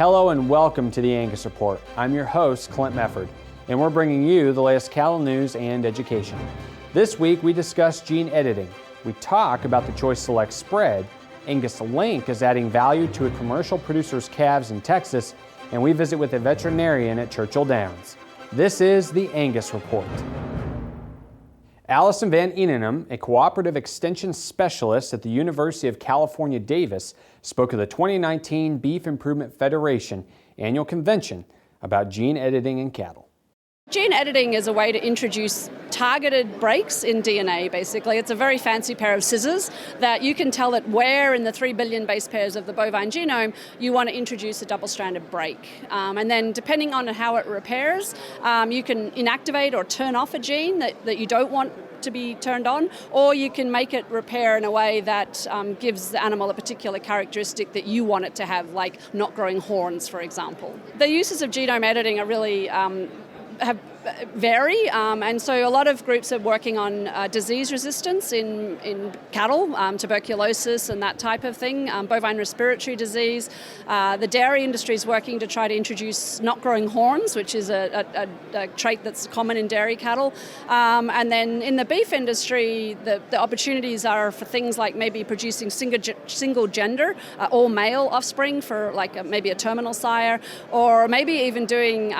Hello and welcome to the Angus Report. I'm your host, Clint Mefford, and we're bringing you the latest cattle news and education. This week we discuss gene editing. We talk about the Choice Select spread. Angus Link is adding value to a commercial producer's calves in Texas, and we visit with a veterinarian at Churchill Downs. This is the Angus Report. Allison Van Eenenum, a cooperative extension specialist at the University of California, Davis, spoke at the 2019 Beef Improvement Federation annual convention about gene editing in cattle. Gene editing is a way to introduce targeted breaks in DNA, basically. It's a very fancy pair of scissors that you can tell it where in the 3 billion base pairs of the bovine genome you want to introduce a double-stranded break. And then depending on how it repairs, you can inactivate or turn off a gene that you don't want to be turned on, or you can make it repair in a way that gives the animal a particular characteristic that you want it to have, like not growing horns, for example. The uses of genome editing are really vary, and so a lot of groups are working on disease resistance in cattle, tuberculosis and that type of thing, bovine respiratory disease. The dairy industry is working to try to introduce not growing horns, which is a trait that's common in dairy cattle. And then in the beef industry, the opportunities are for things like maybe producing single gender, all male offspring for like maybe a terminal sire, or maybe even doing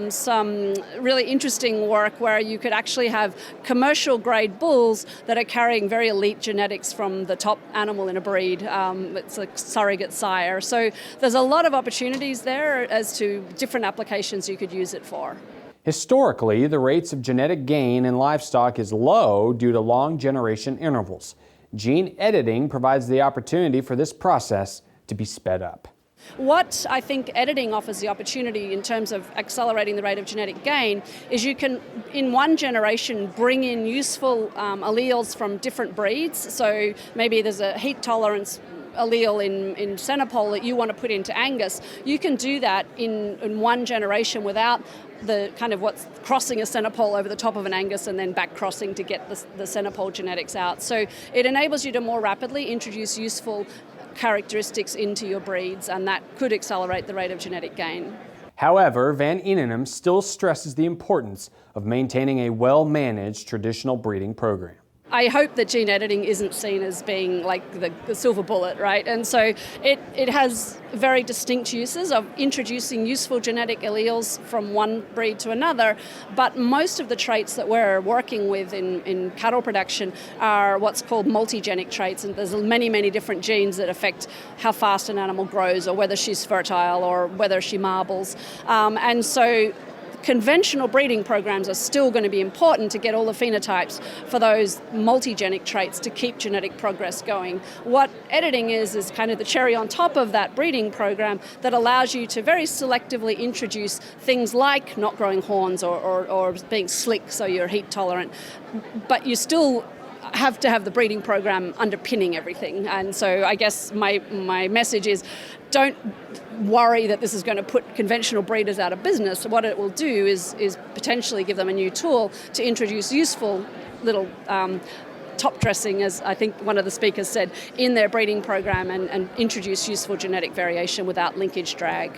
some really interesting work where you could actually have commercial grade bulls that are carrying very elite genetics from the top animal in a breed. It's a surrogate sire. So there's a lot of opportunities there as to different applications you could use it for. Historically, the rates of genetic gain in livestock is low due to long generation intervals. Gene editing provides the opportunity for this process to be sped up. What I think editing offers the opportunity in terms of accelerating the rate of genetic gain is you can, in one generation, bring in useful alleles from different breeds. So maybe there's a heat tolerance allele in Senepol that you want to put into Angus. You can do that in one generation without the kind of what's crossing a Senepol over the top of an Angus and then back crossing to get the Senepol genetics out. So it enables you to more rapidly introduce useful characteristics into your breeds, and that could accelerate the rate of genetic gain. However, Van Eenenum still stresses the importance of maintaining a well-managed traditional breeding program. I hope that gene editing isn't seen as being like the silver bullet, right? And so it has very distinct uses of introducing useful genetic alleles from one breed to another, but most of the traits that we're working with in cattle production are what's called multigenic traits, and there's many, many different genes that affect how fast an animal grows or whether she's fertile or whether she marbles. And so conventional breeding programs are still going to be important to get all the phenotypes for those multigenic traits to keep genetic progress going. What editing is kind of the cherry on top of that breeding program that allows you to very selectively introduce things like not growing horns or being slick so you're heat tolerant, but you still have to have the breeding program underpinning everything. And so I guess my message is don't worry that this is going to put conventional breeders out of business. What it will do is potentially give them a new tool to introduce useful little top dressing, as I think one of the speakers said, in their breeding program and introduce useful genetic variation without linkage drag.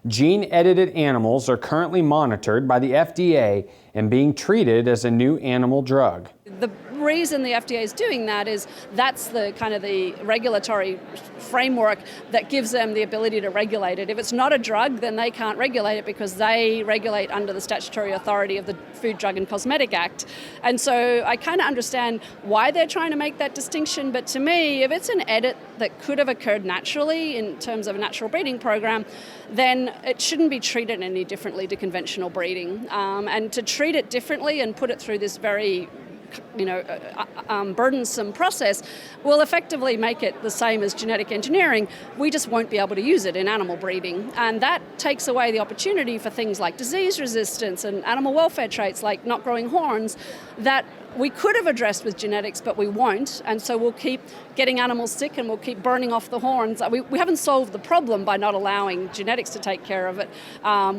Gene-edited animals are currently monitored by the FDA and being treated as a new animal drug. The reason the FDA is doing that is that's the kind of the regulatory framework that gives them the ability to regulate it. If it's not a drug, then they can't regulate it because they regulate under the statutory authority of the Food, Drug and Cosmetic Act. And so I kind of understand why they're trying to make that distinction, but to me, if it's an edit that could have occurred naturally in terms of a natural breeding program, then it shouldn't be treated any differently to conventional breeding. And to treat it differently and put it through this very burdensome process will effectively make it the same as genetic engineering. We just won't be able to use it in animal breeding. And that takes away the opportunity for things like disease resistance and animal welfare traits like not growing horns that we could have addressed with genetics, but we won't. And so we'll keep getting animals sick and we'll keep burning off the horns. We haven't solved the problem by not allowing genetics to take care of it.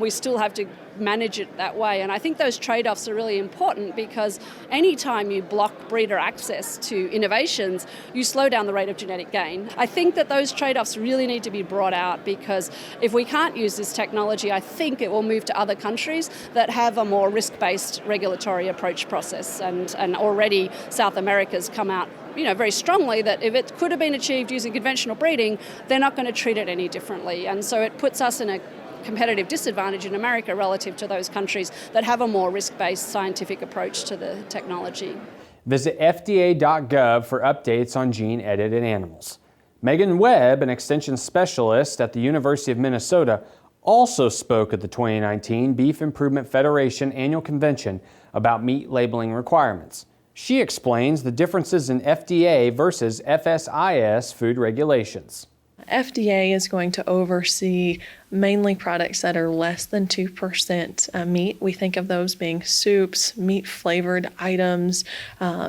We still have to manage it that way. And I think those trade-offs are really important because anytime time you block breeder access to innovations, you slow down the rate of genetic gain. I think that those trade-offs really need to be brought out, because if we can't use this technology, I think it will move to other countries that have a more risk-based regulatory approach process. And already South America's come out very strongly that if it could have been achieved using conventional breeding, they're not going to treat it any differently. And so it puts us in a competitive disadvantage in America relative to those countries that have a more risk-based scientific approach to the technology. Visit FDA.gov for updates on gene-edited animals. Megan Webb, an extension specialist at the University of Minnesota, also spoke at the 2019 Beef Improvement Federation Annual Convention about meat labeling requirements. She explains the differences in FDA versus FSIS food regulations. FDA is going to oversee mainly products that are less than 2% meat. We think of those being soups, meat-flavored items.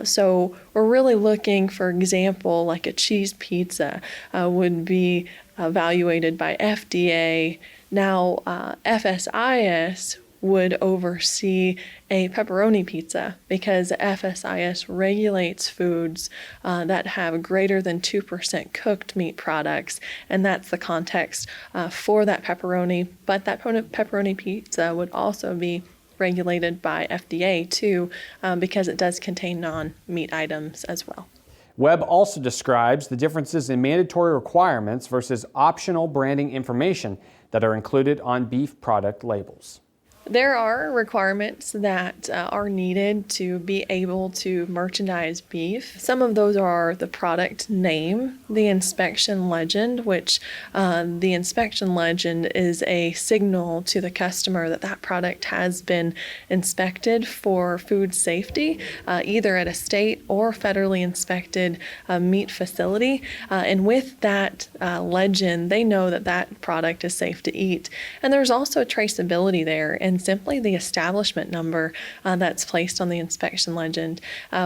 So we're really looking, for example, like a cheese pizza would be evaluated by FDA. Now, FSIS would oversee a pepperoni pizza, because FSIS regulates foods that have greater than 2% cooked meat products, and that's the context for that pepperoni. But that pepperoni pizza would also be regulated by FDA too, because it does contain non-meat items as well. Webb also describes the differences in mandatory requirements versus optional branding information that are included on beef product labels. There are requirements that are needed to be able to merchandise beef. Some of those are the product name, the inspection legend, which the inspection legend is a signal to the customer that that product has been inspected for food safety, either at a state or federally inspected meat facility. And with that legend, they know that that product is safe to eat. And there's also traceability there, and simply the establishment number that's placed on the inspection legend.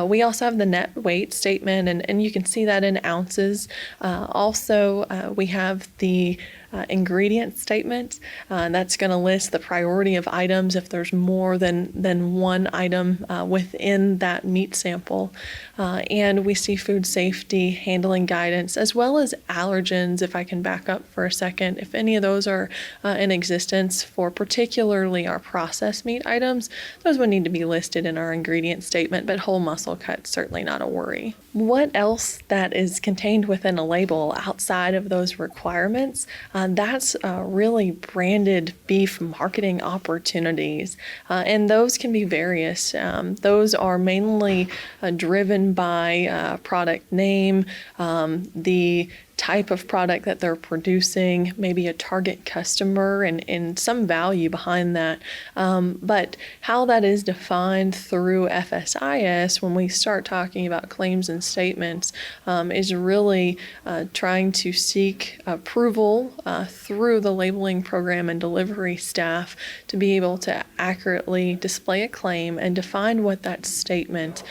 We also have the net weight statement, and you can see that in ounces. Also, we have the ingredient statement. That's going to list the priority of items if there's more than one item within that meat sample. And we see food safety handling guidance, as well as allergens, if I can back up for a second. If any of those are in existence for particularly our processed meat items, those would need to be listed in our ingredient statement, but whole muscle cuts, certainly not a worry. What else that is contained within a label outside of those requirements? That's really branded beef marketing opportunities, and those can be various. Those are mainly driven by product name, the type of product that they're producing, maybe a target customer, and some value behind that. But how that is defined through FSIS when we start talking about claims and statements is really trying to seek approval through the labeling program and delivery staff to be able to accurately display a claim and define what that statement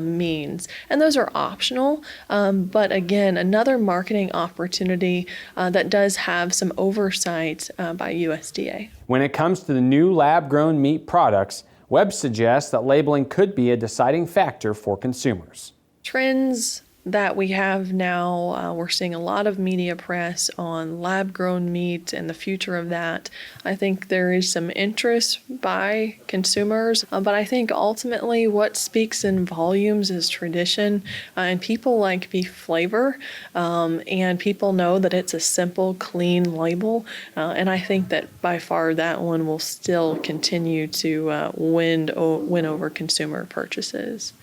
means. And those are optional, but again, another marketing opportunity that does have some oversight by USDA. When it comes to the new lab-grown meat products, Webb suggests that labeling could be a deciding factor for consumers. Trends that we have now, we're seeing a lot of media press on lab-grown meat and the future of that. I think there is some interest by consumers, but I think ultimately what speaks in volumes is tradition, and people like beef flavor, and people know that it's a simple, clean label, and I think that by far that one will still continue to win over consumer purchases.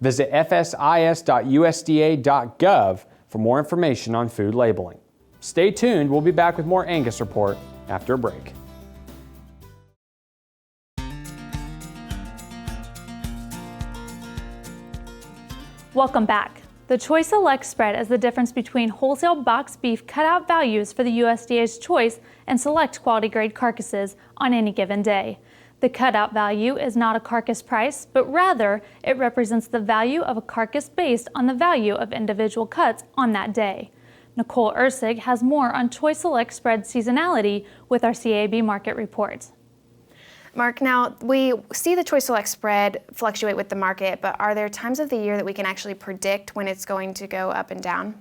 Visit fsis.usda.gov for more information on food labeling. Stay tuned, we'll be back with more Angus Report after a break. Welcome back. The Choice Select spread is the difference between wholesale box beef cutout values for the USDA's Choice and Select quality grade carcasses on any given day. The cutout value is not a carcass price, but rather it represents the value of a carcass based on the value of individual cuts on that day. Nicole Ursig has more on Choice Select spread seasonality with our CAB market report. Mark, now we see the Choice Select spread fluctuate with the market, but are there times of the year that we can actually predict when it's going to go up and down?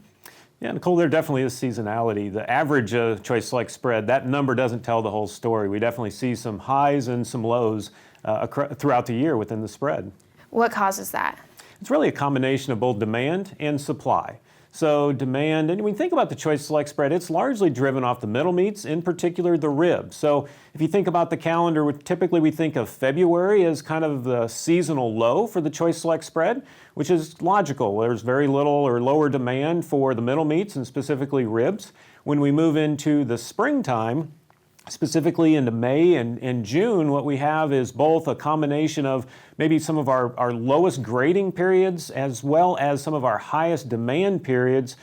Yeah, Nicole, there definitely is seasonality. The average Choice Select spread, that number doesn't tell the whole story. We definitely see some highs and some lows throughout the year within the spread. What causes that? It's really a combination of both demand and supply. So demand, and when you think about the Choice Select spread, it's largely driven off the middle meats, in particular the ribs. So if you think about the calendar, typically we think of February as kind of the seasonal low for the Choice Select spread, which is logical. There's very little or lower demand for the middle meats and specifically ribs. When we move into the springtime, specifically into May and June, what we have is both a combination of maybe some of our lowest grading periods as well as some of our highest demand periods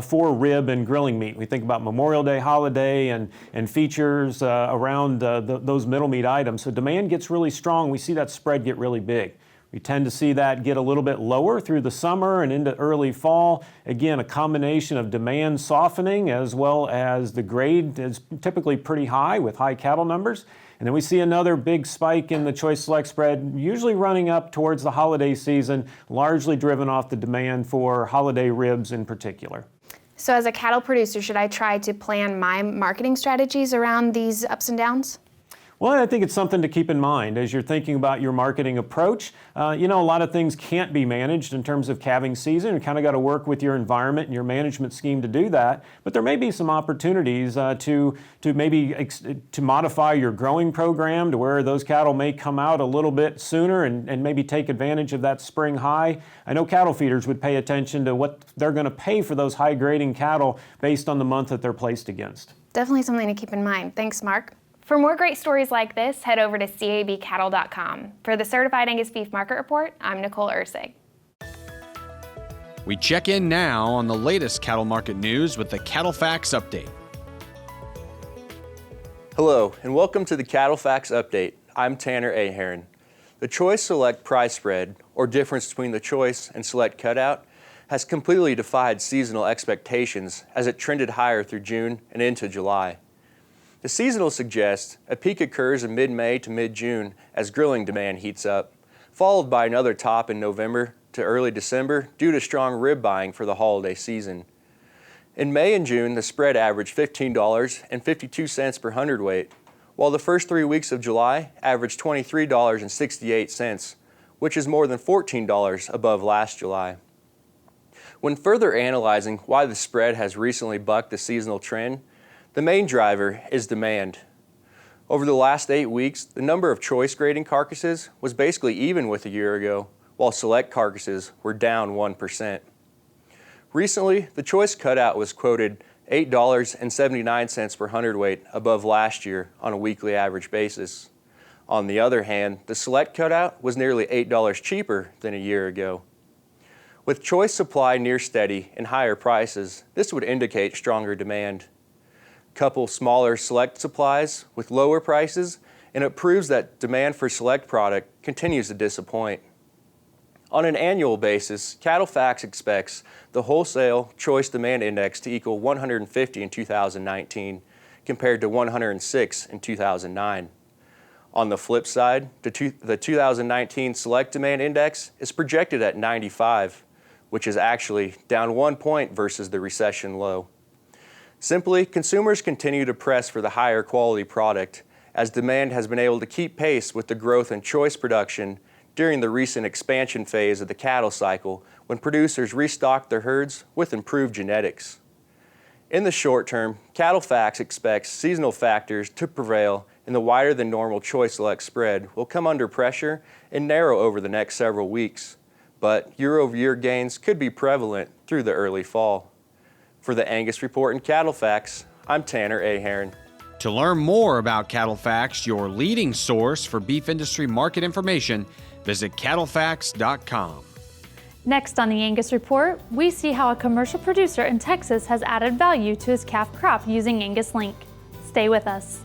for rib and grilling meat. We think about Memorial Day holiday and features around those middle meat items. So demand gets really strong. We see that spread get really big. We tend to see that get a little bit lower through the summer and into early fall. Again, a combination of demand softening as well as the grade is typically pretty high with high cattle numbers. And then we see another big spike in the Choice Select spread, usually running up towards the holiday season, largely driven off the demand for holiday ribs in particular. So as a cattle producer, should I try to plan my marketing strategies around these ups and downs? Well, I think it's something to keep in mind as you're thinking about your marketing approach. A lot of things can't be managed in terms of calving season. You kind of got to work with your environment and your management scheme to do that. But there may be some opportunities to modify your growing program to where those cattle may come out a little bit sooner and maybe take advantage of that spring high. I know cattle feeders would pay attention to what they're going to pay for those high grading cattle based on the month that they're placed against. Definitely something to keep in mind. Thanks, Mark. For more great stories like this, head over to cabcattle.com. For the Certified Angus Beef Market Report, I'm Nicole Ursig. We check in now on the latest cattle market news with the Cattle Facts Update. Hello, and welcome to the Cattle Facts Update. I'm Tanner Ahearn. The Choice Select price spread, or difference between the Choice and Select cutout, has completely defied seasonal expectations as it trended higher through June and into July. The seasonal suggests a peak occurs in mid-May to mid-June as grilling demand heats up, followed by another top in November to early December due to strong rib buying for the holiday season. In May and June, the spread averaged $15.52 per hundredweight, while the first 3 weeks of July averaged $23.68, which is more than $14 above last July. When further analyzing why the spread has recently bucked the seasonal trend, the main driver is demand. Over the last 8 weeks, the number of choice grading carcasses was basically even with a year ago, while select carcasses were down 1%. Recently, the choice cutout was quoted $8.79 per hundredweight above last year on a weekly average basis. On the other hand, the select cutout was nearly $8 cheaper than a year ago. With choice supply near steady and higher prices, this would indicate stronger demand. Couple smaller select supplies with lower prices, and it proves that demand for select product continues to disappoint. On an annual basis, Cattle Facts expects the wholesale choice demand index to equal 150 in 2019 compared to 106 in 2009. On the flip side, the 2019 select demand index is projected at 95, which is actually down 1 point versus the recession low. Simply, consumers continue to press for the higher quality product as demand has been able to keep pace with the growth in choice production during the recent expansion phase of the cattle cycle when producers restocked their herds with improved genetics. In the short term, Cattle Facts expects seasonal factors to prevail and the wider than normal choice select spread will come under pressure and narrow over the next several weeks. But year-over-year gains could be prevalent through the early fall. For the Angus Report and Cattle Facts, I'm Tanner Ahearn. To learn more about Cattle Facts, your leading source for beef industry market information, visit cattlefacts.com. Next on the Angus Report, we see how a commercial producer in Texas has added value to his calf crop using Angus Link. Stay with us.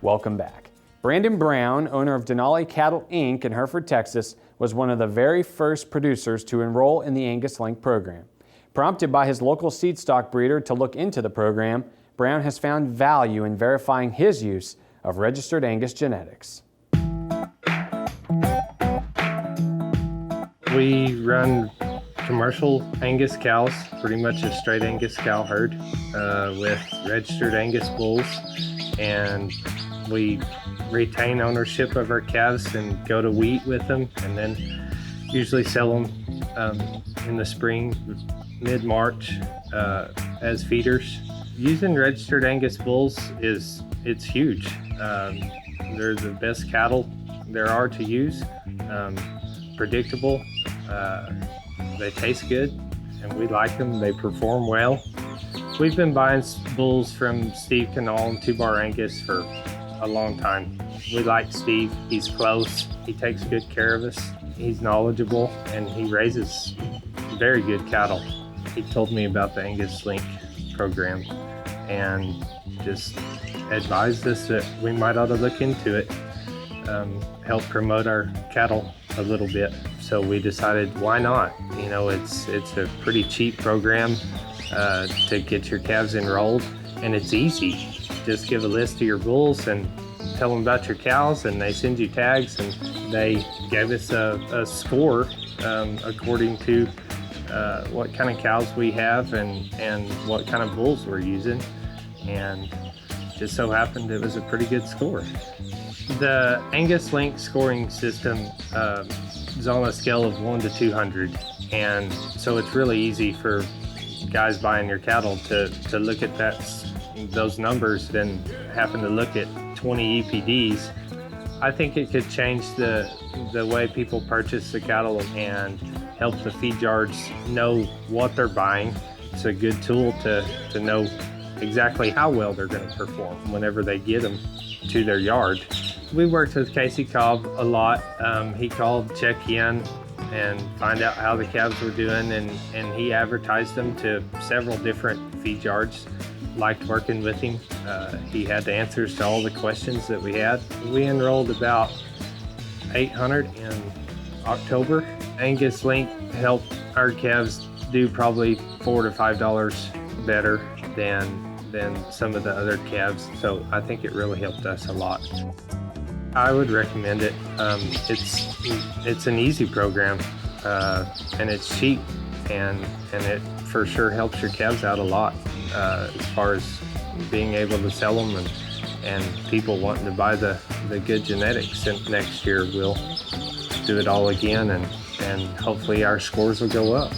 Welcome back. Brandon Brown, owner of Denali Cattle Inc. in Hereford, Texas, was one of the very first producers to enroll in the Angus Link program. Prompted by his local seed stock breeder to look into the program, Brown has found value in verifying his use of registered Angus genetics. We run commercial Angus cows, pretty much a straight Angus cow herd with registered Angus bulls, and we retain ownership of our calves and go to wheat with them, and then usually sell them in the spring, mid-March, as feeders. Using registered Angus bulls it's huge. They're the best cattle there are to use. Predictable. They taste good, and we like them. They perform well. We've been buying bulls from Steve Canal and 2-Bar Angus for a long time. We like Steve. He's close. He takes good care of us. He's knowledgeable, and he raises very good cattle. He told me about the Angus Link program and just advised us that we might ought to look into it, help promote our cattle a little bit. So we decided, why not? You know, it's a pretty cheap program to get your calves enrolled, and it's easy. Just give a list of your bulls and tell them about your cows, and they send you tags, and they gave us a score according to what kind of cows we have and what kind of bulls we're using, and just so happened it was a pretty good score. The Angus Link scoring system is on a scale of 1 to 200, and so it's really easy for guys buying your cattle to look at those numbers and happen to look at 20 EPDs. I think it could change the way people purchase the cattle and help the feed yards know what they're buying. It's a good tool to know exactly how well they're going to perform whenever they get them to their yard. We worked with Casey Cobb a lot. He called, check in, and find out how the calves were doing, and he advertised them to several different feed yards. Liked working with him. He had the answers to all the questions that we had. We enrolled about 800 in October. Angus Link helped our calves do probably $4 to $5 better than some of the other calves, so I think it really helped us a lot. I would recommend it. It's an easy program, and it's cheap, and it for sure helps your calves out a lot as far as being able to sell them and people wanting to buy the good genetics. And next year we'll do it all again, and hopefully our scores will go up.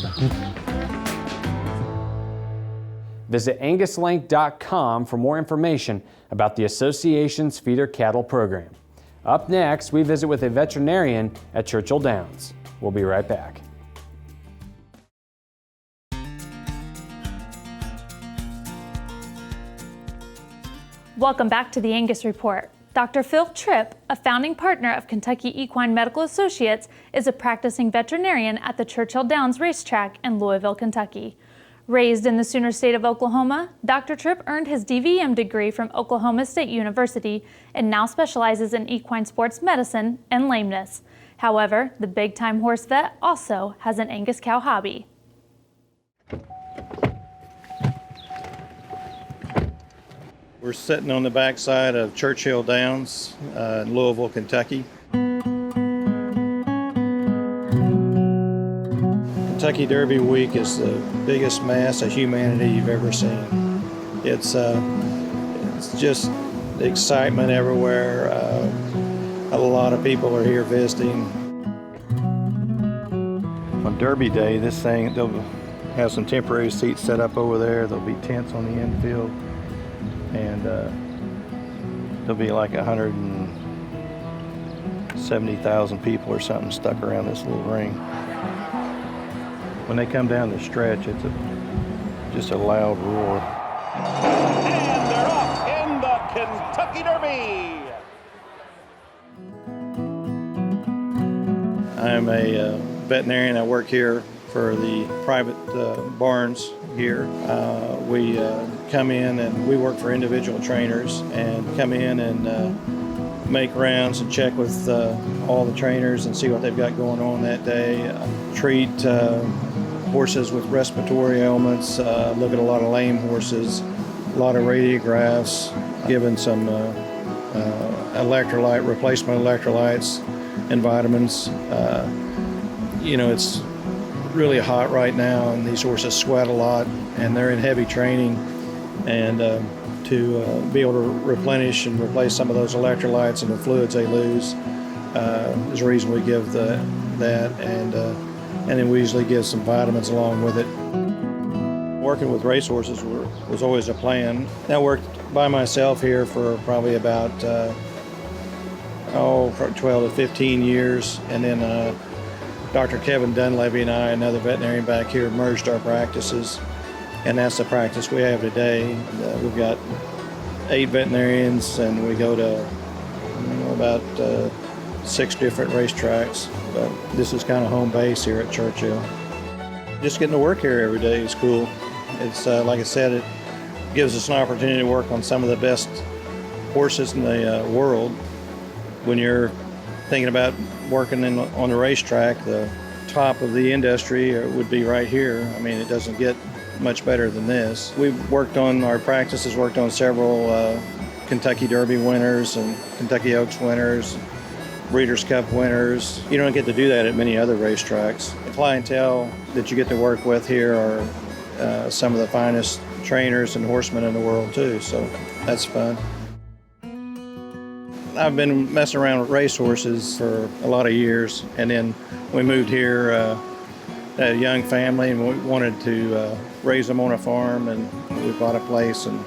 Visit anguslink.com for more information about the association's feeder cattle program. Up next, we visit with a veterinarian at Churchill Downs. We'll be right back. Welcome back to the Angus Report. Dr. Phil Tripp, a founding partner of Kentucky Equine Medical Associates, is a practicing veterinarian at the Churchill Downs racetrack in Louisville, Kentucky. Raised in the Sooner State of Oklahoma, Dr. Tripp earned his DVM degree from Oklahoma State University and now specializes in equine sports medicine and lameness. However, the big-time horse vet also has an Angus cow hobby. We're sitting on the backside of Churchill Downs in Louisville, Kentucky. Kentucky Derby Week is the biggest mass of humanity you've ever seen. It's just excitement everywhere. A lot of people are here visiting. On Derby Day, they'll have some temporary seats set up over there. There'll be tents on the infield, and there'll be like 170,000 people or something stuck around this little ring. When they come down the stretch, it's just a loud roar. And they're off in the Kentucky Derby. I'm a veterinarian. I work here for the private barns here. We come in and we work for individual trainers and come in and make rounds and check with all the trainers and see what they've got going on that day. Treat horses with respiratory ailments, look at a lot of lame horses, a lot of radiographs, given some replacement electrolytes and vitamins. It's really hot right now, and these horses sweat a lot, and they're in heavy training, and to be able to replenish and replace some of those electrolytes and the fluids they lose is the reason we give that, and then we usually give some vitamins along with it. Working with racehorses was always a plan. I worked by myself here for probably about 12 to 15 years, and then Dr. Kevin Dunleavy and I, another veterinarian back here, merged our practices, and that's the practice we have today. We've got 8 veterinarians, and we go to about 6 different racetracks, but this is kind of home base here at Churchill. Just getting to work here every day is cool. It's like I said, it gives us an opportunity to work on some of the best horses in the world. When you're thinking about working on the racetrack, the top of the industry would be right here. I mean, it doesn't get much better than this. We've worked on our practices, worked on several Kentucky Derby winners and Kentucky Oaks winners, Breeders' Cup winners. You don't get to do that at many other racetracks. The clientele that you get to work with here are some of the finest trainers and horsemen in the world too, so that's fun. I've been messing around with racehorses for a lot of years, and then we moved here, a young family, and we wanted to raise them on a farm, and we bought a place and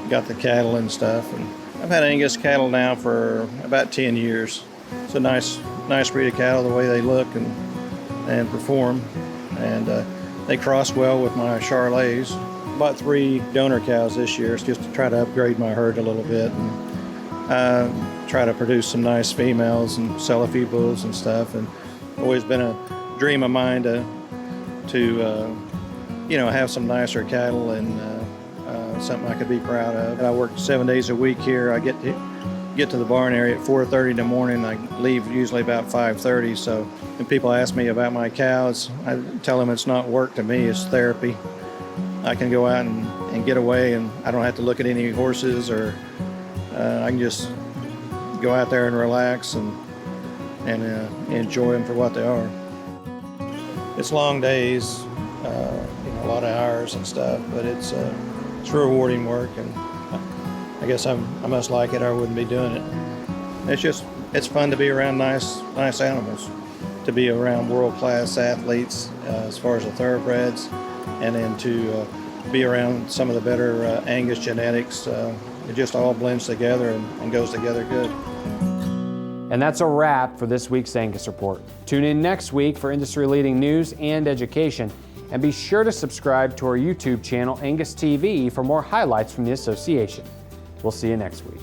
got the cattle and stuff. And I've had Angus cattle now for about 10 years. It's a nice breed of cattle, the way they look and perform, and they cross well with my Charolais. Bought 3 donor cows this year just to try to upgrade my herd a little bit, and try to produce some nice females and sell a few bulls and stuff. And always been a dream of mine to have some nicer cattle and something I could be proud of. And I work 7 days a week here. I get to the barn area at 4:30 in the morning. I leave usually about 5:30. So when people ask me about my cows, I tell them it's not work to me, it's therapy. I can go out and get away, and I don't have to look at any horses, or I can just go out there and relax and enjoy them for what they are. It's long days, a lot of hours and stuff, but it's rewarding work, and I guess I must like it, or I wouldn't be doing it. It's fun to be around nice animals, to be around world-class athletes as far as the thoroughbreds, and then to be around some of the better Angus genetics. It just all blends together and goes together good. And that's a wrap for this week's Angus Report. Tune in next week for industry-leading news and education, and be sure to subscribe to our YouTube channel, Angus TV, for more highlights from the association. We'll see you next week.